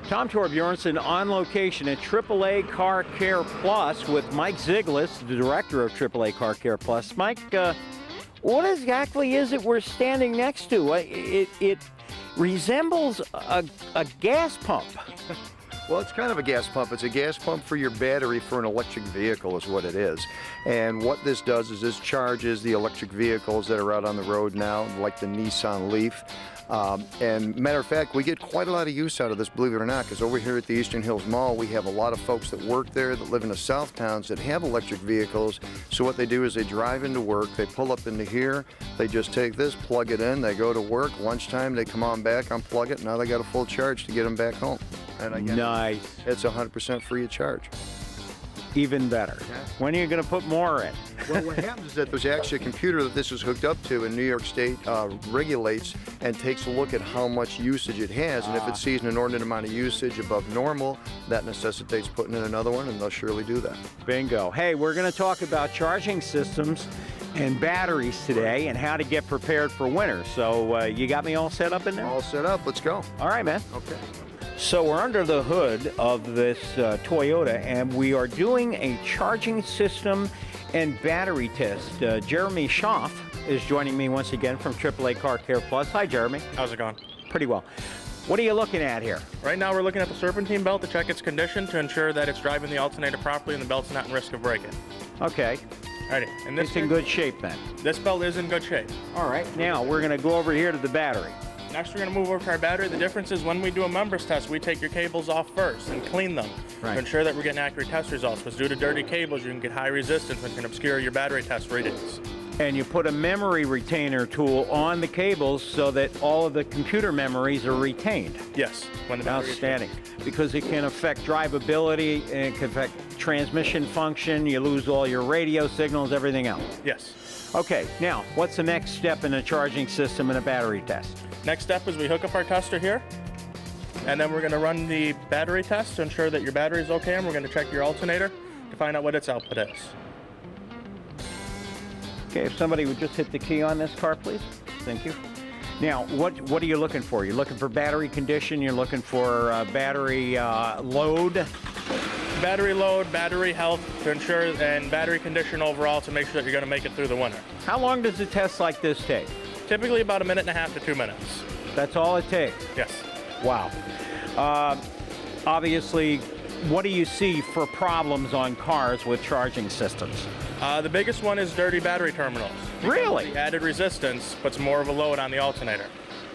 Tom Torbjornsen on location at AAA Car Care Plus with Mike Ziglis, the director of AAA Car Care Plus. Mike, what exactly is it we're standing next to? It resembles a gas pump. Well, it's kind of a gas pump. It's a gas pump for your battery for an electric vehicle is what it is. And what this does is this charges the electric vehicles that are out on the road now, like the Nissan Leaf. And matter of fact, we get quite a lot of use out of this, believe it or not, because over here at the Eastern Hills Mall, we have a lot of folks that work there that live in the South Towns that have electric vehicles. So what they do is they drive into work, they pull up into here, they just take this, plug it in, they go to work, lunchtime, they come on back, unplug it, now they got a full charge to get them back home. And again, nice. It's 100% free of charge. Even better. Yeah. When are you going to put more in? Well, what happens is that there's actually a computer that this is hooked up to, and New York State regulates and takes a look at how much usage it has, and if it sees an inordinate amount of usage above normal, that necessitates putting in another one, and they'll surely do that. Bingo. Hey, we're going to talk about charging systems and batteries today and how to get prepared for winter. So you got me all set up in there? All set up. Let's go. All right, man. Okay. So we're under the hood of this Toyota, and we are doing a charging system and battery test. Jeremy Schaff is joining me once again from AAA Car Care Plus. Hi, Jeremy. How's it going? Pretty well. What are you looking at here? Right now we're looking at the serpentine belt to check its condition to ensure that it's driving the alternator properly and the belt's not in risk of breaking. Okay. Alrighty, and It's in good shape then. This belt is in good shape. All right. Now we're going to go over here to the battery. Next we're going to move over to our battery. The difference is when we do a members test, we take your cables off first and clean them Right. to ensure that we're getting accurate test results. Because due to dirty cables, you can get high resistance and can obscure your battery test readings. And you put a memory retainer tool on the cables so that all of the computer memories are retained. Yes. When the battery is Outstanding. Because it can affect drivability, and it can affect transmission function, you lose all your radio signals, everything else. Yes. Okay, now, what's the next step in a charging system and a battery test? Next step is we hook up our tester here, and then we're going to run the battery test to ensure that your battery is okay, and we're going to check your alternator to find out what its output is. Okay, if somebody would just hit the key on this car, please. Thank you. Now, what are you looking for? You're looking for battery condition, you're looking for battery load? Battery load, battery health to ensure, and battery condition overall to make sure that you're going to make it through the winter. How long does a test like this take? Typically about 1.5 to 2 minutes. That's all it takes? Yes. Wow. Obviously, what do you see for problems on cars with charging systems? The biggest one is dirty battery terminals. Really? The added resistance puts more of a load on the alternator.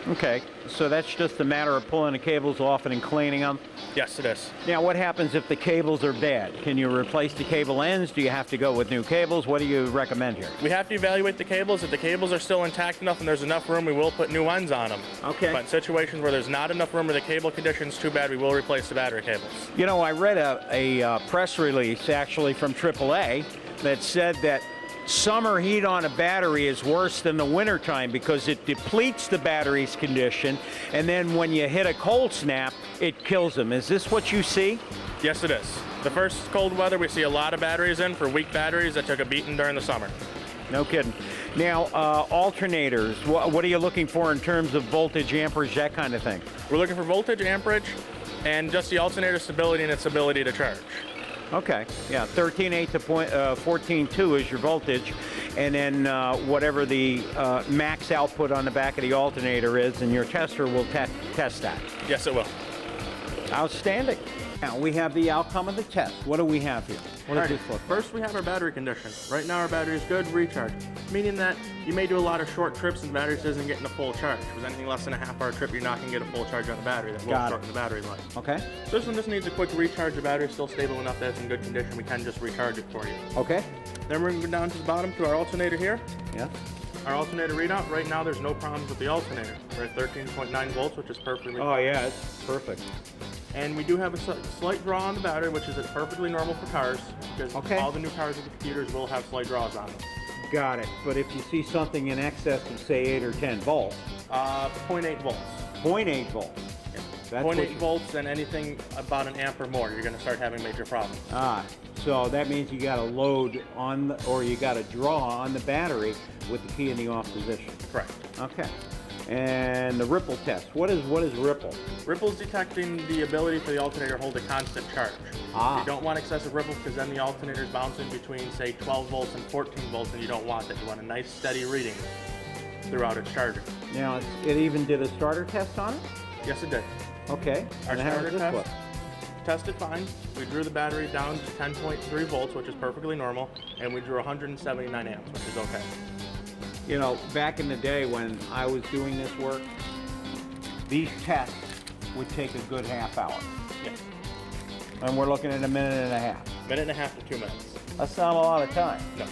Okay, so that's just a matter of pulling the cables off and cleaning them? Yes, it is. Now, what happens if the cables are bad? Can you replace the cable ends? Do you have to go with new cables? What do you recommend here? We have to evaluate the cables. If the cables are still intact enough and there's enough room, we will put new ends on them. Okay. But in situations where there's not enough room or the cable condition's too bad, we will replace the battery cables. You know, I read a press release actually from AAA that said that summer heat on a battery is worse than the winter time because it depletes the battery's condition, and then when you hit a cold snap, it kills them. Is this what you see? Yes, it is. The first cold weather, we see a lot of batteries in for weak batteries that took a beating during the summer. No kidding. Now, alternators, what are you looking for in terms of voltage, amperage, that kind of thing? We're looking for voltage, amperage, and just the alternator stability and its ability to charge. Okay, yeah, 13.8 to 14.2 is your voltage, and then whatever the max output on the back of the alternator is, and your tester will test that. Yes, it will. Outstanding. Now, we have the outcome of the test. What do we have here? What does this look like? First, we have our battery condition. Right now, our battery is good, recharge, meaning that you may do a lot of short trips and the battery isn't getting a full charge. Because anything less than a half-hour trip, you're not going to get a full charge on the battery. That will shorten the battery life. Okay. So this one just needs a quick recharge. The battery is still stable enough that it's in good condition. We can just recharge it for you. Okay. Then we're going to go down to the bottom to our alternator here. Yeah. Our alternator readout, right now there's no problems with the alternator. We're at 13.9 volts, which is perfectly Oh, yeah, it's perfect. And we do have a slight draw on the battery, which is perfectly normal for cars, because all the new cars with the computers will have slight draws on them. Got it. But if you see something in excess of, say, 8 or 10 volts. 0.8 volts. 0.8 volts. Yeah. That's 0.8 volts and anything about an amp or more, you're going to start having major problems. So that means you got a load on, or you got a draw on the battery with the key in the off position. Correct. Okay. And the ripple test. What is ripple? Ripple's detecting the ability for the alternator to hold a constant charge. You don't want excessive ripples because then the alternator's bouncing between, say, 12 volts and 14 volts, and you don't want that. You want a nice steady reading throughout its charging. Now, it even did a starter test on it? Yes, it did. Okay. Our And how starter does this test look? tested fine. We drew the battery down to 10.3 volts, which is perfectly normal, and we drew 179 amps, which is okay. You know, back in the day when I was doing this work, these tests would take a good half hour. Yes. And we're looking at a minute and a half. Minute and a half to 2 minutes. That's not a lot of time. No.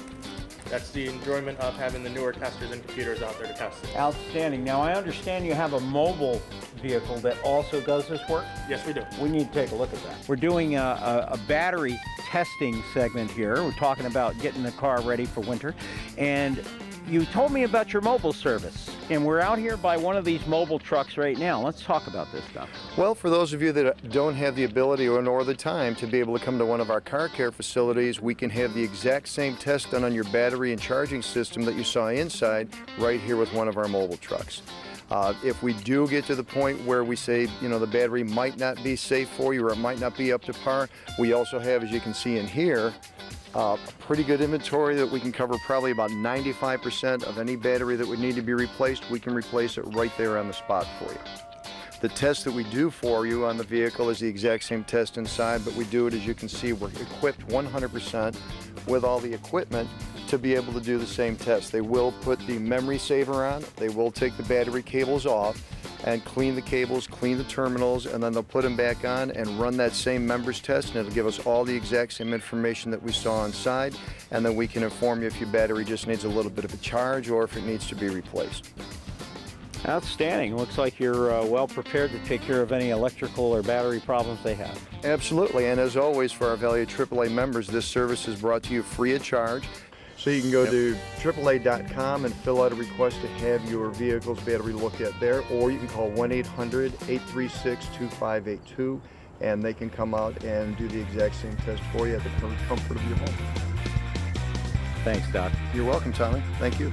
That's the enjoyment of having the newer testers and computers out there to test it. Outstanding. Now, I understand you have a mobile vehicle that also does this work? Yes, we do. We need to take a look at that. We're doing a battery testing segment here. We're talking about getting the car ready for winter. And you told me about your mobile service. And we're out here by one of these mobile trucks right now. Let's talk about this stuff. Well, for those of you that don't have the ability or the time to be able to come to one of our car care facilities, we can have the exact same test done on your battery and charging system that you saw inside right here with one of our mobile trucks. If we do get to the point where we say, you know, the battery might not be safe for you or it might not be up to par, we also have, as you can see in here, a pretty good inventory that we can cover probably about 95% of any battery that would need to be replaced. We can replace it right there on the spot for you. The test that we do for you on the vehicle is the exact same test inside, but we do it, as you can see, we're equipped 100% with all the equipment to be able to do the same test. They will put the memory saver on, they will take the battery cables off and clean the cables, clean the terminals, and then they'll put them back on and run that same members test, and it'll give us all the exact same information that we saw inside, and then we can inform you if your battery just needs a little bit of a charge or if it needs to be replaced. Outstanding. Looks like you're well prepared to take care of any electrical or battery problems they have. Absolutely, and as always for our valued AAA members, this service is brought to you free of charge. So you can go to AAA.com and fill out a request to have your vehicle's battery looked at there, or you can call 1-800-836-2582 and they can come out and do the exact same test for you at the comfort of your home. Thanks, Doc. You're welcome, Tommy. Thank you.